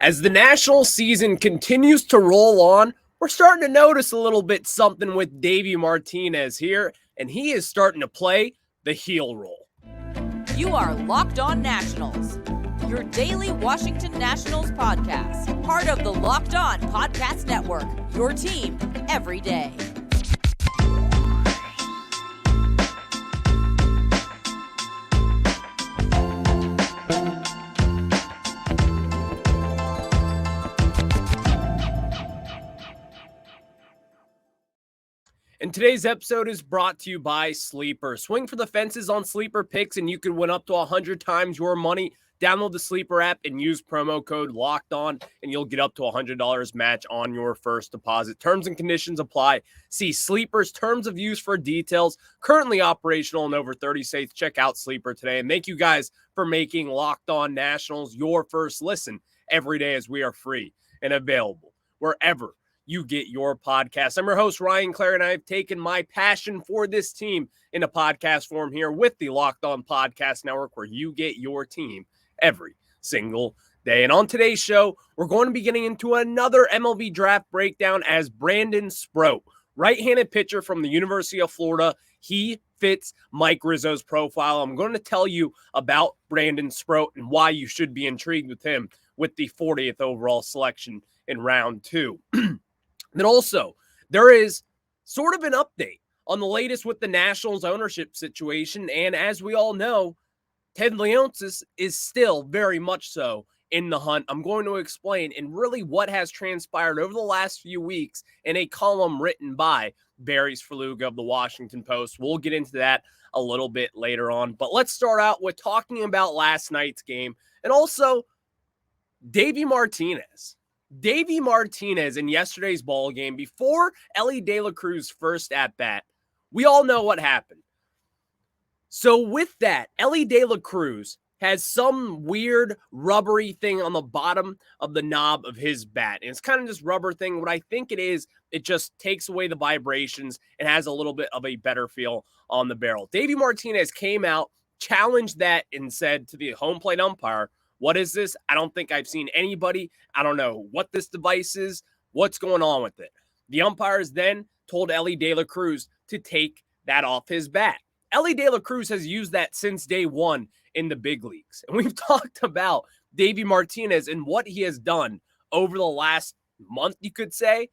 As the national season continues to roll on, we're starting to notice a little bit something with Davey Martinez here, and he is starting to play the heel role. You are Locked On Nationals, your daily Washington Nationals podcast, part of the Locked On Podcast Network, your team every day. And today's episode is brought to you by Sleeper. Swing for the fences on Sleeper picks, and you could win up to 100 times your money. Download the Sleeper app and use promo code LOCKEDON, and you'll get up to $100 match on your first deposit. Terms and conditions apply. See Sleeper's terms of use for details. Currently operational in over 30 states. Check out Sleeper today. And thank you guys for making Locked On Nationals your first listen every day, as we are free and available wherever you get your podcast. I'm your host, Ryan Clare, and I've taken my passion for this team into podcast form here with the Locked On Podcast Network, where you get your team every single day. And on today's show, we're going to be getting into another MLB Draft breakdown as Brandon Sproat, right-handed pitcher from the University of Florida. He fits Mike Rizzo's profile. I'm going to tell you about Brandon Sproat and why you should be intrigued with him with the 40th overall selection in round 2. Then also, there is sort of an update on the latest with the Nationals ownership situation. And as we all know, Ted Leonsis is still very much so in the hunt. I'm going to explain and really what has transpired over the last few weeks in a column written by Barry Svrluga of the Washington Post. We'll get into that a little bit later on. But let's start out with talking about last night's game and also Davey Martinez. Davey Martinez in yesterday's ball game, before Elly De La Cruz first at-bat, we all know what happened. So with that, Elly De La Cruz has some weird rubbery thing on the bottom of the knob of his bat. And it's kind of this rubber thing. What I think it is, it just takes away the vibrations and has a little bit of a better feel on the barrel. Davey Martinez came out, challenged that, and said to the home plate umpire, "What is this? I don't think I've seen anybody. I don't know what this device is. What's going on with it?" The umpires then told Elly De La Cruz to take that off his bat. Elly De La Cruz has used that since day one in the big leagues. And we've talked about Davey Martinez and what he has done over the last month, you could say.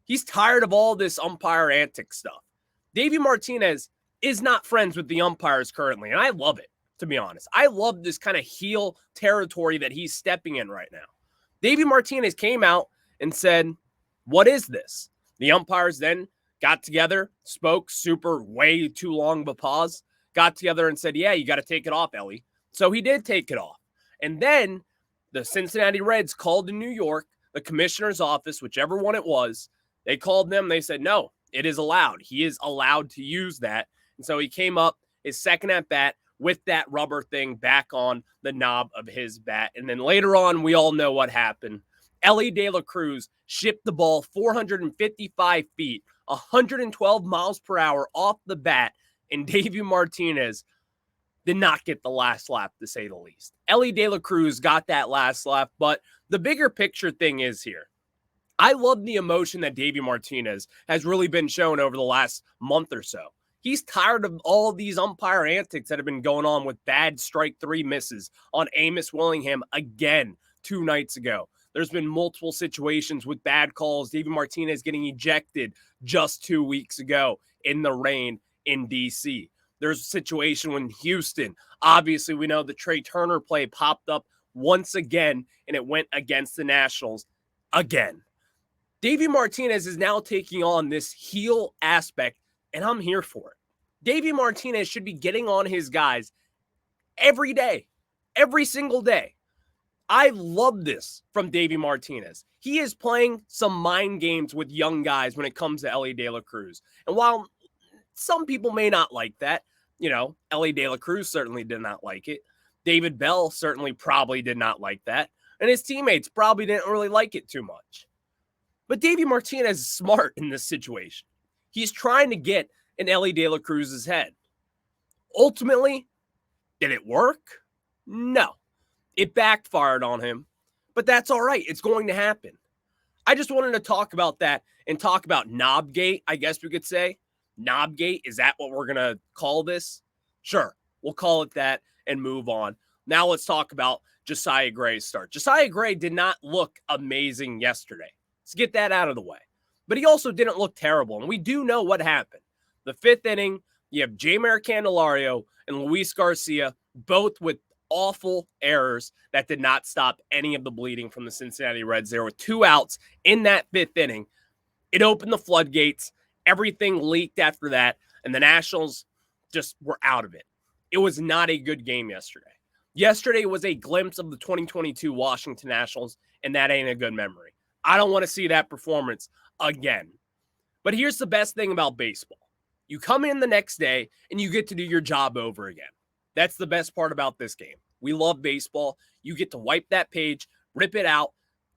He's tired of all this umpire antic stuff. Davey Martinez is not friends with the umpires currently, and I love it. To be honest, I love this kind of heel territory that he's stepping in right now. Davey Martinez came out and said, "What is this?" The umpires then got together, spoke way too long of a pause, got together and said, "Yeah, you got to take it off, Elly." So he did take it off. And then the Cincinnati Reds called to New York, the commissioner's office, whichever one it was. They called them. They said, "No, it is allowed. He is allowed to use that." And so he came up, his second at bat, with that rubber thing back on the knob of his bat. And then later on, we all know what happened. Elly De La Cruz shipped the ball 455 feet, 112 miles per hour off the bat, and Davey Martinez did not get the last lap, to say the least. Elly De La Cruz got that last lap, but the bigger picture thing is here. I love the emotion that Davey Martinez has really been shown over the last month or so. He's tired of all of these umpire antics that have been going on with bad strike 3 misses on Amos Willingham again 2 nights ago. There's been multiple situations with bad calls. Davey Martinez getting ejected just 2 weeks ago in the rain in D.C. There's a situation when Houston, obviously we know the Trey Turner play popped up once again, and it went against the Nationals again. Davey Martinez is now taking on this heel aspect, and I'm here for it. Davey Martinez should be getting on his guys every day, every single day. I love this from Davey Martinez. He is playing some mind games with young guys when it comes to Elly De La Cruz. And while some people may not like that, Elly De La Cruz certainly did not like it. David Bell certainly probably did not like that. And his teammates probably didn't really like it too much. But Davey Martinez is smart in this situation. He's trying to get in Elly De La Cruz's head. Ultimately, did it work? No. It backfired on him. But that's all right. It's going to happen. I just wanted to talk about that and talk about Knobgate, I guess we could say. Knobgate, is that what we're going to call this? Sure, we'll call it that and move on. Now let's talk about Josiah Gray's start. Josiah Gray did not look amazing yesterday. Let's get that out of the way. But he also didn't look terrible, and we do know what happened. The fifth inning, you have Jeimer Candelario and Luis Garcia, both with awful errors that did not stop any of the bleeding from the Cincinnati Reds. There were 2 outs in that fifth inning. It opened the floodgates. Everything leaked after that, and the Nationals just were out of it. It was not a good game yesterday. Yesterday was a glimpse of the 2022 Washington Nationals, and that ain't a good memory. I don't want to see that performance again. But here's the best thing about baseball. You come in the next day, and you get to do your job over again. That's the best part about this game. We love baseball. You get to wipe that page, rip it out,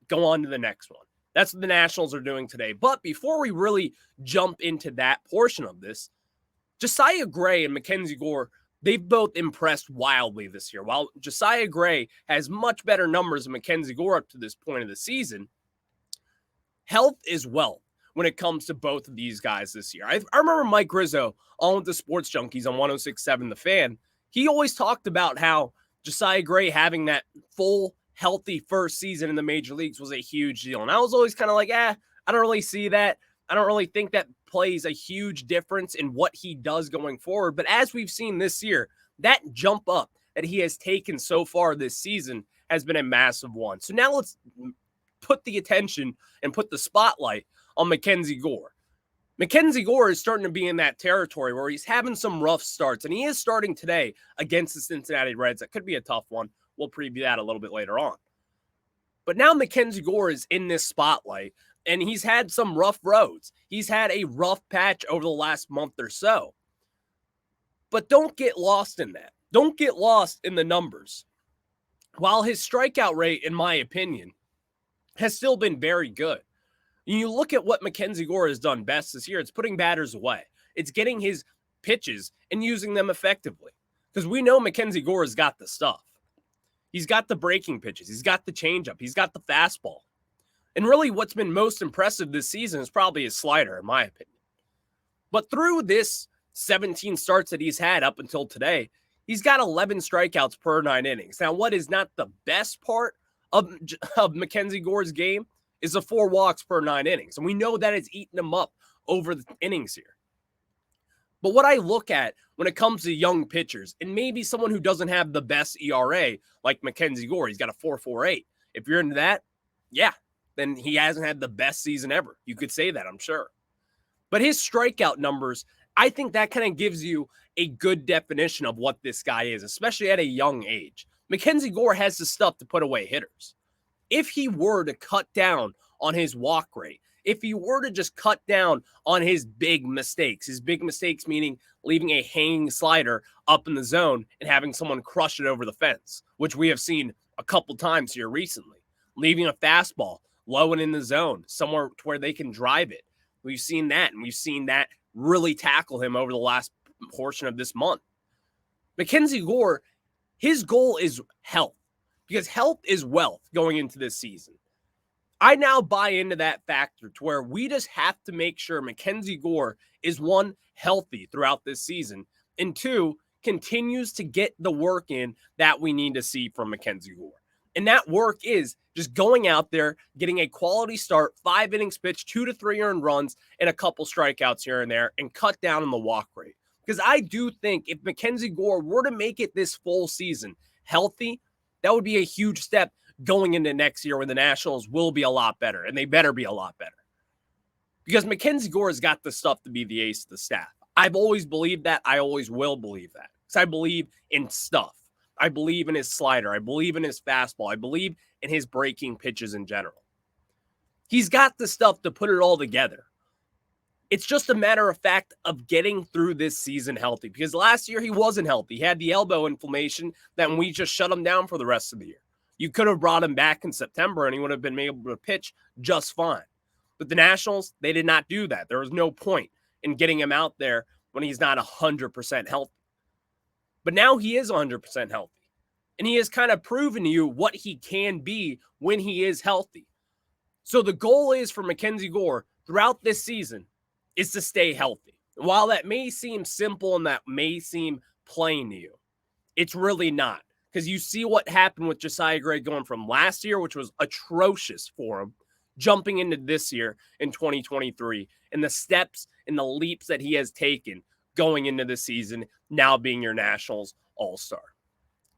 go on to the next one. That's what the Nationals are doing today. But before we really jump into that portion of this, Josiah Gray and Mackenzie Gore, they've both impressed wildly this year. While Josiah Gray has much better numbers than Mackenzie Gore up to this point of the season, health is wealth when it comes to both of these guys this year. I remember Mike Rizzo on with the Sports Junkies on 106.7 The Fan. He always talked about how Josiah Gray having that full, healthy first season in the major leagues was a huge deal. And I was always kind of like, I don't really see that. I don't really think that plays a huge difference in what he does going forward. But as we've seen this year, that jump up that he has taken so far this season has been a massive one. So now let's put the attention and put the spotlight on Mackenzie Gore. Mackenzie Gore is starting to be in that territory where he's having some rough starts, and he is starting today against the Cincinnati Reds. That could be a tough one. We'll preview that a little bit later on. But now Mackenzie Gore is in this spotlight, and he's had some rough roads. He's had a rough patch over the last month or so. But don't get lost in that. Don't get lost in the numbers. While his strikeout rate, in my opinion, has still been very good. You look at what Mackenzie Gore has done best this year. It's putting batters away. It's getting his pitches and using them effectively. Because we know Mackenzie Gore has got the stuff. He's got the breaking pitches. He's got the changeup. He's got the fastball. And really what's been most impressive this season is probably his slider, in my opinion. But through this 17 starts that he's had up until today, he's got 11 strikeouts per 9 innings. Now, what is not the best part of Mackenzie Gore's game is the 4 walks per 9 innings. And we know that it's eaten him up over the innings here. But what I look at when it comes to young pitchers, and maybe someone who doesn't have the best ERA like Mackenzie Gore, he's got a 4.48. If you're into that, yeah, then he hasn't had the best season ever. You could say that, I'm sure. But his strikeout numbers, I think that kind of gives you a good definition of what this guy is, especially at a young age. Mackenzie Gore has the stuff to put away hitters. If he were to cut down on his walk rate, if he were to just cut down on his big mistakes meaning leaving a hanging slider up in the zone and having someone crush it over the fence, which we have seen a couple times here recently, leaving a fastball low and in the zone, somewhere to where they can drive it. We've seen that, and we've seen that really tackle him over the last portion of this month. Mackenzie Gore, his goal is health, because health is wealth going into this season. I now buy into that factor to where we just have to make sure Mackenzie Gore is, 1, healthy throughout this season, and 2, continues to get the work in that we need to see from Mackenzie Gore. And that work is just going out there, getting a quality start, 5 innings pitched, 2 to 3 earned runs, and a couple strikeouts here and there, and cut down on the walk rate. Because I do think if Mackenzie Gore were to make it this full season healthy, that would be a huge step going into next year when the Nationals will be a lot better, and they better be a lot better. Because Mackenzie Gore has got the stuff to be the ace of the staff. I've always believed that. I always will believe that. Because I believe in stuff. I believe in his slider. I believe in his fastball. I believe in his breaking pitches in general. He's got the stuff to put it all together. It's just a matter of fact of getting through this season healthy. Because last year he wasn't healthy. He had the elbow inflammation that we just shut him down for the rest of the year. You could have brought him back in September and he would have been able to pitch just fine. But the Nationals, they did not do that. There was no point in getting him out there when he's not 100% healthy. But now he is 100% healthy. And he has kind of proven to you what he can be when he is healthy. So the goal is for Mackenzie Gore throughout this season is to stay healthy. While that may seem simple and that may seem plain to you, it's really not. Because you see what happened with Josiah Gray going from last year, which was atrocious for him, jumping into this year in 2023, and the steps and the leaps that he has taken going into the season, now being your Nationals All-Star.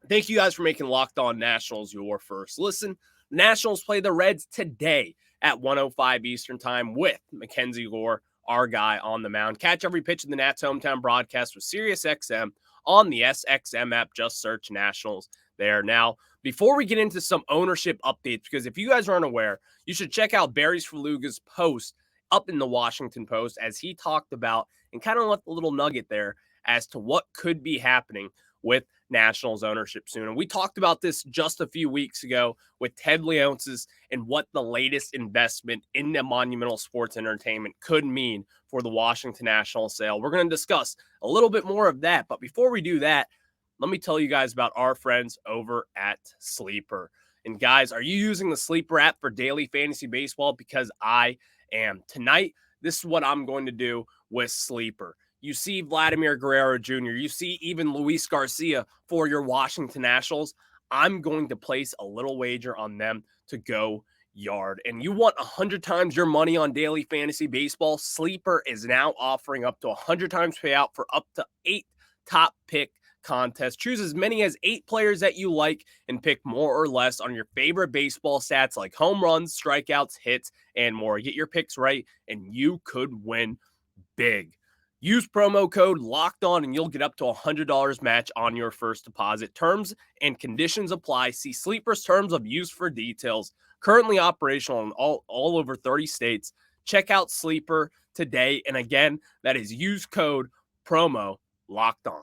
Thank you guys for making Locked On Nationals your first listen. The Nationals play the Reds today at 1:05 Eastern Time with Mackenzie Gore, our guy on the mound. Catch every pitch in the Nats hometown broadcast with SiriusXM on the SXM app. Just search Nationals there. Now, before we get into some ownership updates, because if you guys aren't aware, you should check out Barry Svrluga's post up in the Washington Post as he talked about and kind of left a little nugget there as to what could be happening with Nationals ownership soon. And we talked about this just a few weeks ago with Ted Leonsis and what the latest investment in the Monumental Sports Entertainment could mean for the Washington Nationals sale. We're going to discuss a little bit more of that. But before we do that, let me tell you guys about our friends over at Sleeper. And guys, are you using the Sleeper app for daily fantasy baseball? Because I am. Tonight, this is what I'm going to do with Sleeper. You see Vladimir Guerrero Jr., you see even Luis Garcia for your Washington Nationals. I'm going to place a little wager on them to go yard. And you want 100 times your money on daily fantasy baseball? Sleeper is now offering up to 100 times payout for up to 8 top pick contests. Choose as many as 8 players that you like and pick more or less on your favorite baseball stats like home runs, strikeouts, hits, and more. Get your picks right, and you could win big. Use promo code LOCKEDON and you'll get up to $100 match on your first deposit. Terms and conditions apply. See Sleeper's terms of use for details. Currently operational in all over 30 states. Check out Sleeper today. And again, that is use code promo LOCKEDON.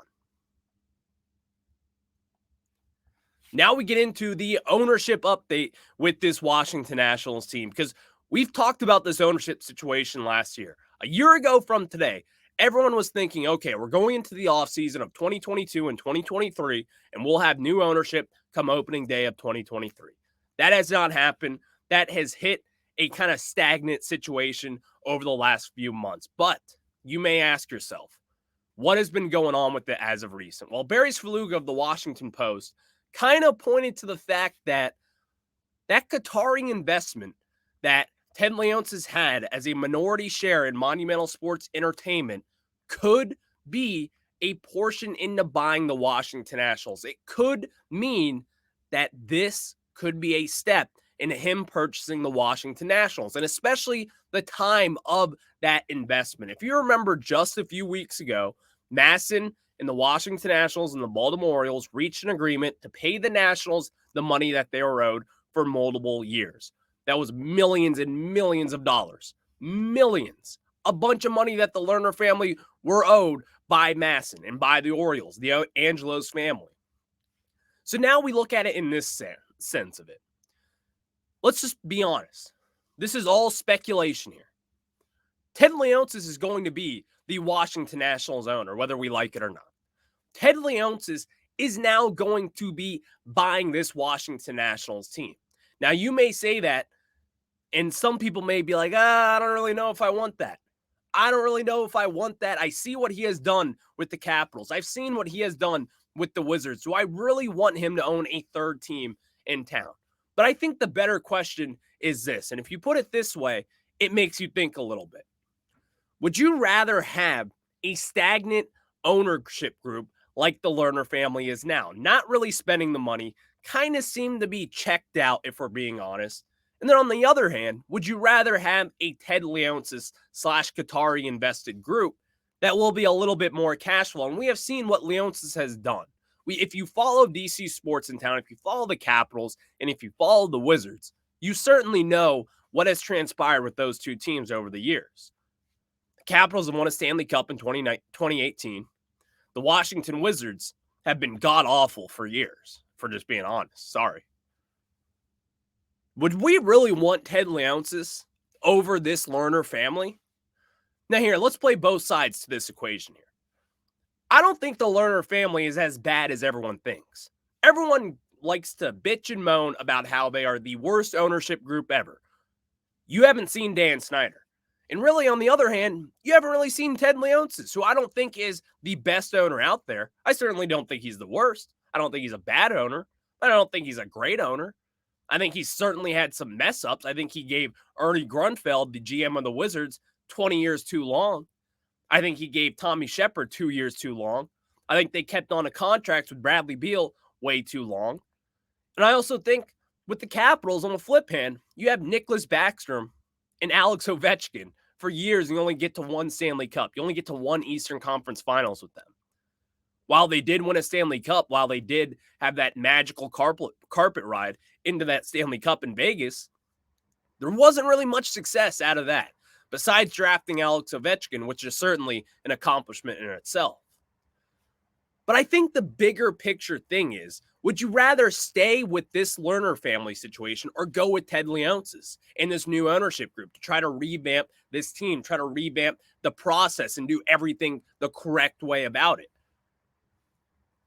Now we get into the ownership update with this Washington Nationals team, because we've talked about this ownership situation last year. A year ago from today, everyone was thinking, okay, we're going into the offseason of 2022 and 2023, and we'll have new ownership come opening day of 2023. That has not happened. That has hit a kind of stagnant situation over the last few months. But you may ask yourself, what has been going on with it as of recent? Well, Barry Svrluga of the Washington Post kind of pointed to the fact that that Qatari investment that Ted Leonsis had as a minority share in Monumental Sports Entertainment could be a portion into buying the Washington Nationals. It could mean that this could be a step in him purchasing the Washington Nationals, and especially the time of that investment. If you remember just a few weeks ago, Masson and the Washington Nationals and the Baltimore Orioles reached an agreement to pay the Nationals the money that they were owed for multiple years. That was millions and millions of dollars. Millions. A bunch of money that the Lerner family were owed by Masson and by the Orioles, the Angelos family. So now we look at it in this sense of it. Let's just be honest. This is all speculation here. Ted Leonsis is going to be the Washington Nationals owner, whether we like it or not. Ted Leonsis is now going to be buying this Washington Nationals team. Now, you may say that, and some people may be like, I don't really know if I want that. I don't really know if I want that. I see what he has done with the Capitals. I've seen what he has done with the Wizards. Do I really want him to own a third team in town? But I think the better question is this, and if you put it this way, it makes you think a little bit. Would you rather have a stagnant ownership group like the Lerner family is now, not really spending the money, kind of seem to be checked out if we're being honest? And then on the other hand, would you rather have a Ted Leonsis / Qatari invested group that will be a little bit more cash flow? And we have seen what Leonsis has done. If you follow DC sports in town, if you follow the Capitals, and if you follow the Wizards, you certainly know what has transpired with those two teams over the years. The Capitals have won a Stanley Cup in 2018. The Washington Wizards have been god-awful for years, for just being honest. Sorry. Would we really want Ted Leonsis over this Lerner family? Now here, let's play both sides to this equation here. I don't think the Lerner family is as bad as everyone thinks. Everyone likes to bitch and moan about how they are the worst ownership group ever. You haven't seen Dan Snyder. And really, on the other hand, you haven't really seen Ted Leonsis, who I don't think is the best owner out there. I certainly don't think he's the worst. I don't think he's a bad owner. I don't think he's a great owner. I think he's certainly had some mess ups. I think he gave Ernie Grunfeld, the GM of the Wizards, 20 years too long. I think he gave Tommy Shepard 2 years too long. I think they kept on a contract with Bradley Beal way too long. And I also think with the Capitals, on the flip hand, you have Nicholas Backstrom and Alex Ovechkin for years, and you only get to one Stanley Cup. You only get to one Eastern Conference Finals with them. While they did win a Stanley Cup, while they did have that magical carpet ride into that Stanley Cup in Vegas, there wasn't really much success out of that, besides drafting Alex Ovechkin, which is certainly an accomplishment in itself. But I think the bigger picture thing is, would you rather stay with this Lerner family situation or go with Ted Leonsis and this new ownership group to try to revamp this team, try to revamp the process and do everything the correct way about it?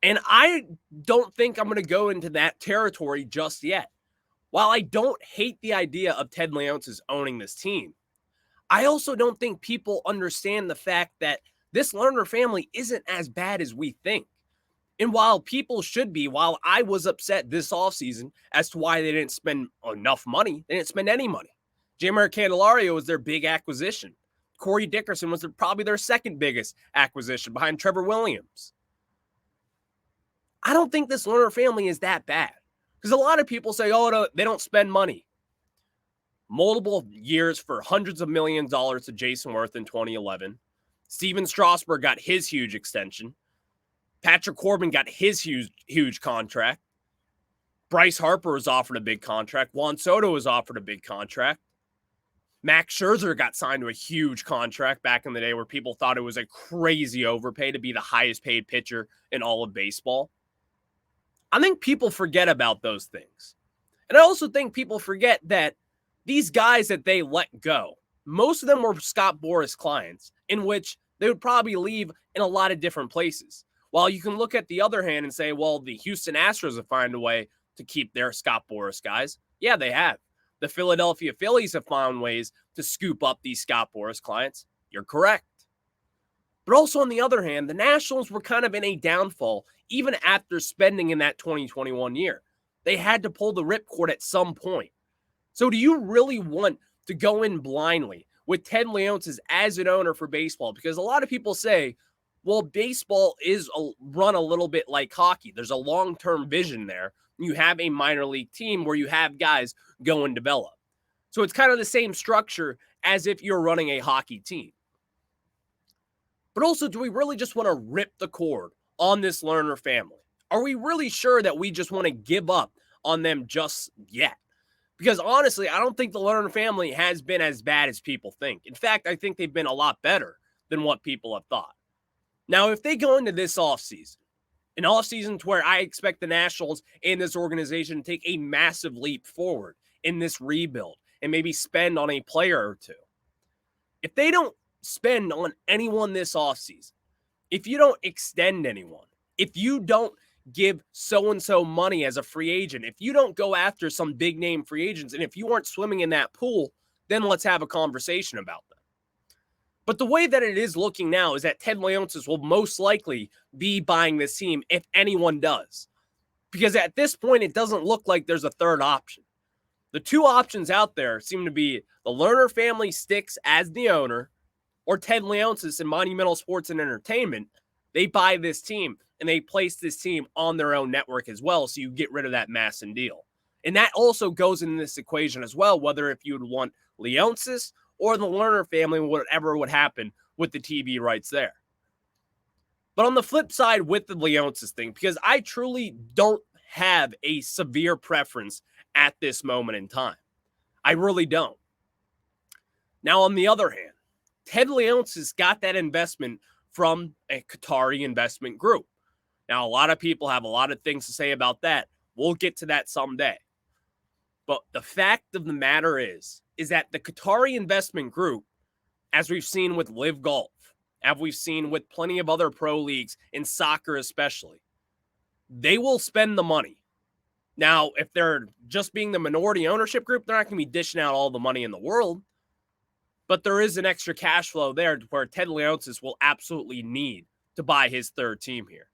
And I don't think I'm going to go into that territory just yet. While I don't hate the idea of Ted Leonsis owning this team, I also don't think people understand the fact that this Lerner family isn't as bad as we think. And while people should be, while I was upset this offseason as to why they didn't spend enough money, they didn't spend any money. J-Mar Candelario was their big acquisition. Corey Dickerson was probably their second biggest acquisition behind Trevor Williams. I don't think this Lerner family is that bad. Because a lot of people say, oh, no, they don't spend money. Multiple years for hundreds of millions of dollars to Jason Worth in 2011. Steven Strasburg got his huge extension. Patrick Corbin got his huge contract. Bryce Harper was offered a big contract. Juan Soto was offered a big contract. Max Scherzer got signed to a huge contract back in the day where people thought it was a crazy overpay to be the highest paid pitcher in all of baseball. I think people forget about those things. And I also think people forget that these guys that they let go, most of them were Scott Boras clients, in which they would probably leave in a lot of different places. While you can look at the other hand and say, well, the Houston Astros have found a way to keep their Scott Boras guys. Yeah, they have. The Philadelphia Phillies have found ways to scoop up these Scott Boras clients. You're correct. But also on the other hand, the Nationals were kind of in a downfall even after spending in that 2021 year. They had to pull the ripcord at some point. So do you really want to go in blindly with Ted Leonsis as an owner for baseball? Because a lot of people say, well, baseball is run a little bit like hockey. There's a long-term vision there. You have a minor league team where you have guys go and develop. So it's kind of the same structure as if you're running a hockey team. But also, do we really just want to rip the cord on this Lerner family? Are we really sure that we just want to give up on them just yet? Because honestly, I don't think the Lerner family has been as bad as people think. In fact, I think they've been a lot better than what people have thought. Now, if they go into this offseason, an offseason to where I expect the Nationals and this organization to take a massive leap forward in this rebuild and maybe spend on a player or two. If they don't spend on anyone this offseason, if you don't extend anyone, if you don't give so-and-so money as a free agent, if you don't go after some big-name free agents, and if you aren't swimming in that pool, then let's have a conversation about them. But the way that it is looking now is that Ted Leonsis will most likely be buying this team if anyone does. Because at this point, it doesn't look like there's a third option. The two options out there seem to be the Lerner family sticks as the owner, or Ted Leonsis and Monumental Sports and Entertainment. They buy this team and they place this team on their own network as well, so you get rid of that Masson deal. And that also goes in this equation as well, whether if you would want Leonsis or the Lerner family, whatever would happen with the TV rights there. But on the flip side with the Leonsis thing, because I truly don't have a severe preference at this moment in time. I really don't. Now, on the other hand, Ted Leonsis got that investment from a Qatari investment group. Now, a lot of people have a lot of things to say about that. We'll get to that someday. But the fact of the matter is that the Qatari investment group, as we've seen with Live Golf, as we've seen with plenty of other pro leagues, in soccer especially, they will spend the money. Now, if they're just being the minority ownership group, they're not going to be dishing out all the money in the world. But there is an extra cash flow there where Ted Leonsis will absolutely need to buy his third team here.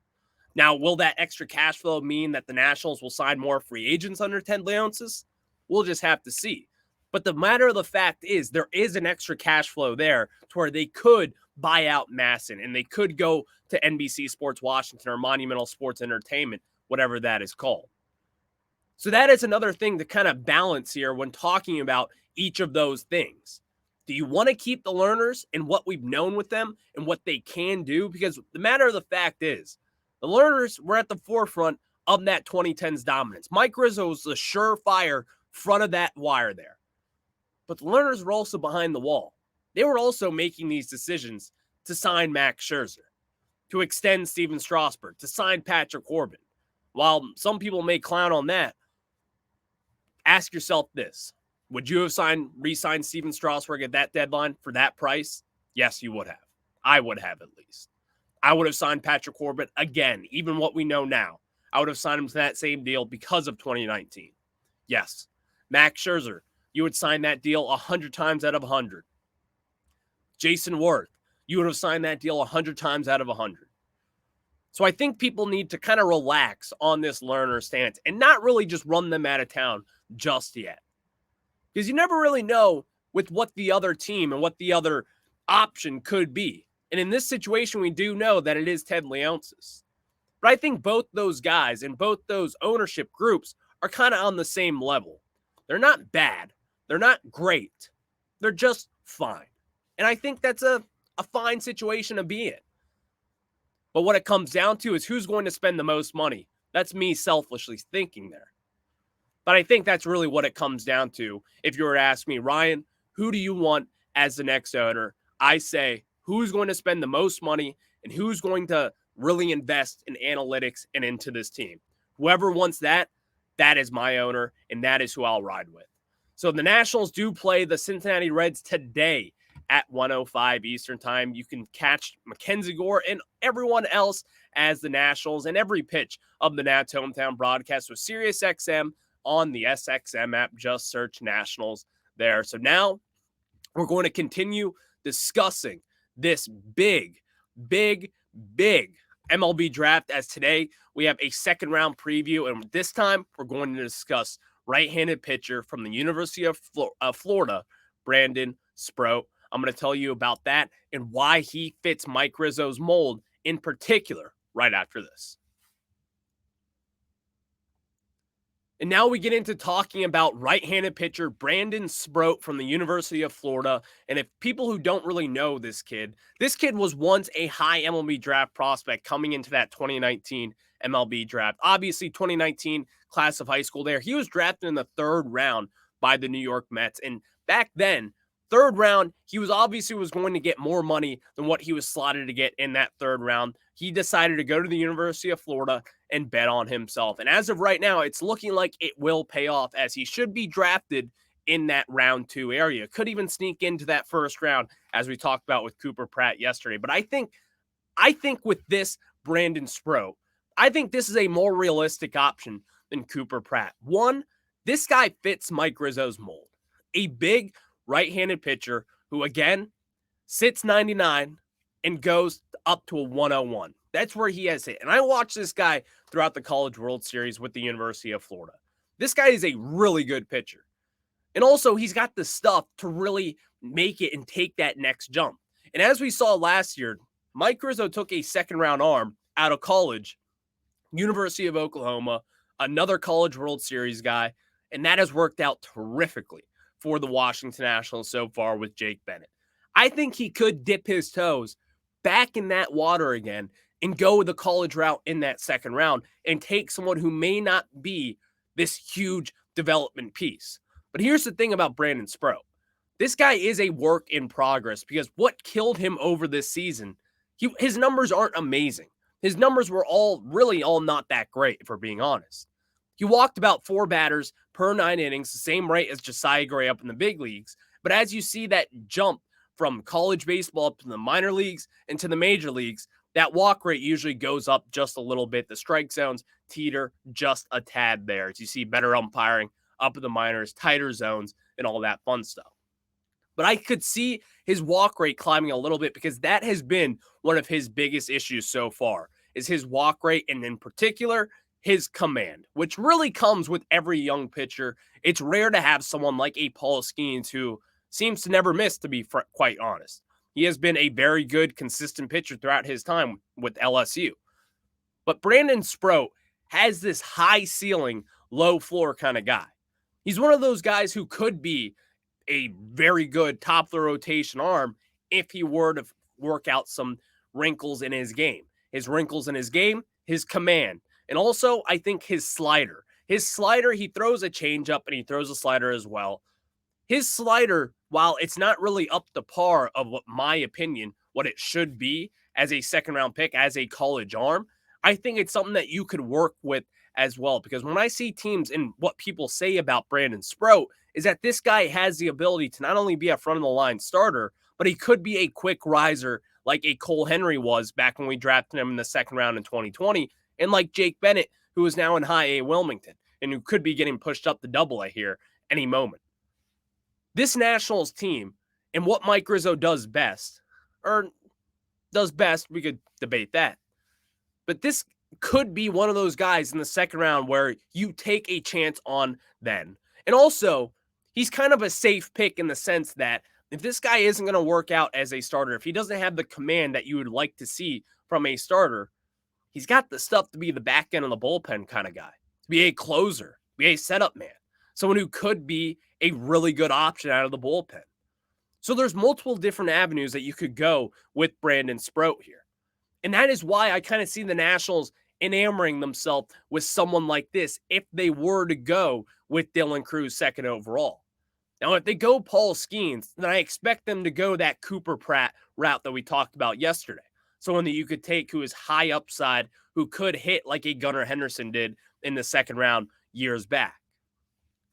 Now, will that extra cash flow mean that the Nationals will sign more free agents under Ted Leonsis? We'll just have to see. But the matter of the fact is there is an extra cash flow there to where they could buy out Masson and they could go to NBC Sports Washington or Monumental Sports Entertainment, whatever that is called. So that is another thing to kind of balance here when talking about each of those things. Do you want to keep the Lerners and what we've known with them and what they can do? Because the matter of the fact is, the Lerners were at the forefront of that 2010s dominance. Mike Rizzo was the surefire front of that wire there. But the Lerners were also behind the wall. They were also making these decisions to sign Max Scherzer, to extend Steven Strasburg, to sign Patrick Corbin. While some people may clown on that, ask yourself this. Would you have re-signed Steven Strasburg at that deadline for that price? Yes, you would have. I would have at least. I would have signed Patrick Corbin again, even what we know now. I would have signed him to that same deal because of 2019. Yes. Max Scherzer, you would sign that deal 100 times out of 100. Jason Worth, you would have signed that deal 100 times out of 100. So I think people need to kind of relax on this Lerner stance and not really just run them out of town just yet. Because you never really know with what the other team and what the other option could be. And in this situation, we do know that it is Ted Leonsis. But I think both those guys and both those ownership groups are kind of on the same level. They're not bad. They're not great. They're just fine. And I think that's a fine situation to be in. But what it comes down to is who's going to spend the most money. That's me selfishly thinking there. But I think that's really what it comes down to. If you were to ask me, Ryan, who do you want as the next owner? I say, who's going to spend the most money and who's going to really invest in analytics and into this team? Whoever wants that, that is my owner, and that is who I'll ride with. So the Nationals do play the Cincinnati Reds today at 1:05 Eastern Time. You can catch Mackenzie, Gore, and everyone else as the Nationals and every pitch of the Nats hometown broadcast with SiriusXM on the SXM app. Just search Nationals there. So now we're going to continue discussing this big MLB draft, as today we have a second round preview, and this time we're going to discuss right-handed pitcher from the University of Florida, Brandon Sproat. I'm going to tell you about that and why he fits Mike Rizzo's mold in particular right after this. And now we get into talking about right-handed pitcher Brandon Sproat from the University of Florida. And if people who don't really know this kid was once a high MLB draft prospect coming into that 2019 MLB draft. Obviously, 2019 class of high school there. He was drafted in the third round by the New York Mets. And back then, third round, he was going to get more money than what he was slotted to get in that third round. He decided to go to the University of Florida and bet on himself. And as of right now, it's looking like it will pay off, as he should be drafted in that round 2 area. Could even sneak into that first round, as we talked about with Cooper Pratt yesterday. But I think with this Brandon Sproat, I think this is a more realistic option than Cooper Pratt. One, this guy fits Mike Rizzo's mold. A big right-handed pitcher who, again, sits 99 and goes up to a 101. That's where he has hit. And I watched this guy throughout the College World Series with the University of Florida. This guy is a really good pitcher. And also, he's got the stuff to really make it and take that next jump. And as we saw last year, Mike Rizzo took a second-round arm out of college, University of Oklahoma, another College World Series guy, and that has worked out terrifically for the Washington Nationals so far with Jake Bennett. I think he could dip his toes back in that water again and go the college route in that second round and take someone who may not be this huge development piece. But here's the thing about Brandon Sproat. This guy is a work in progress, because what killed him over this season, his numbers aren't amazing. His numbers were all not that great, if we're being honest. He walked about 4 batters per 9 innings, the same rate as Josiah Gray up in the big leagues. But as you see that jump from college baseball up to the minor leagues and to the major leagues, that walk rate usually goes up just a little bit. The strike zones teeter just a tad there as you see better umpiring up in the minors, tighter zones, and all that fun stuff. But I could see his walk rate climbing a little bit because that has been one of his biggest issues so far, is his walk rate, and in particular, his command, which really comes with every young pitcher. It's rare to have someone like a Paul Skeens who seems to never miss, to be quite honest. He has been a very good, consistent pitcher throughout his time with LSU. But Brandon Sproat has this high ceiling, low floor kind of guy. He's one of those guys who could be a very good top of the rotation arm if he were to work out some wrinkles in his game. His wrinkles in his game, his command, and also I think his slider. His slider, he throws a changeup and he throws a slider as well. His slider, while it's not really up to par of what my opinion, what it should be as a second round pick, as a college arm, I think it's something that you could work with as well. Because when I see teams and what people say about Brandon Sproat is that this guy has the ability to not only be a front of the line starter, but he could be a quick riser like a Cole Henry was back when we drafted him in the second round in 2020, and like Jake Bennett, who is now in high A Wilmington and who could be getting pushed up to double A here any moment. This Nationals team and what Mike Rizzo does best, we could debate that. But this could be one of those guys in the second round where you take a chance on then. And also, he's kind of a safe pick in the sense that if this guy isn't going to work out as a starter, if he doesn't have the command that you would like to see from a starter, he's got the stuff to be the back end of the bullpen kind of guy, to be a closer, be a setup man, someone who could be a really good option out of the bullpen. So there's multiple different avenues that you could go with Brandon Sproat here. And that is why I kind of see the Nationals enamoring themselves with someone like this if they were to go with Dylan Cruz second overall. Now, if they go Paul Skeens, then I expect them to go that Cooper Pratt route that we talked about yesterday. Someone that you could take who is high upside, who could hit like a Gunnar Henderson did in the second round years back.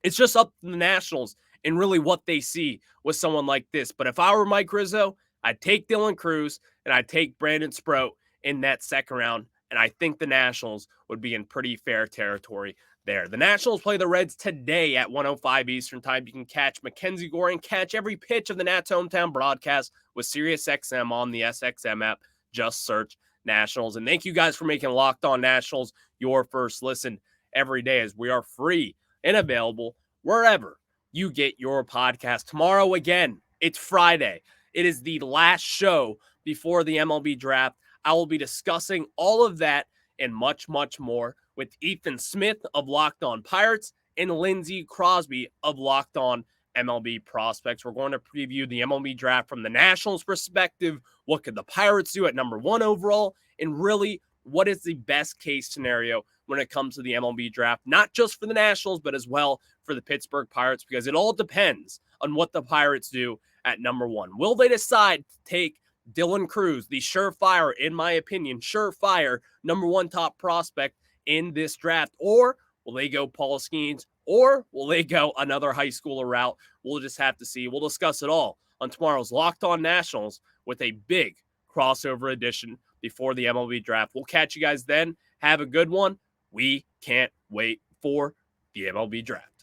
It's just up to the Nationals and really what they see with someone like this. But if I were Mike Rizzo, I'd take Dylan Cruz and I'd take Brandon Sproat in that second round. And I think the Nationals would be in pretty fair territory there. The Nationals play the Reds today at 1:05 Eastern Time. You can catch Mackenzie, Gore, and catch every pitch of the Nats hometown broadcast with SiriusXM on the SXM app. Just search Nationals. And thank you guys for making Locked On Nationals your first listen every day, as we are free and available wherever you get your podcast. Tomorrow, again, it's Friday. It is the last show before the MLB Draft. I will be discussing all of that and much, much more with Ethan Smith of Locked On Pirates and Lindsey Crosby of Locked On MLB Prospects. We're going to preview the MLB Draft from the Nationals' perspective. What could the Pirates do at number 1 overall? And really, what is the best case scenario when it comes to the MLB Draft? Not just for the Nationals, but as well for the Pittsburgh Pirates, because it all depends on what the Pirates do at number 1. Will they decide to take Dylan Cruz, the surefire, in my opinion, surefire number 1 top prospect in this draft? Or will they go Paul Skeens? Or will they go another high schooler route? We'll just have to see. We'll discuss it all on tomorrow's Locked On Nationals with a big crossover edition before the MLB Draft. We'll catch you guys then. Have a good one. We can't wait for the MLB Draft.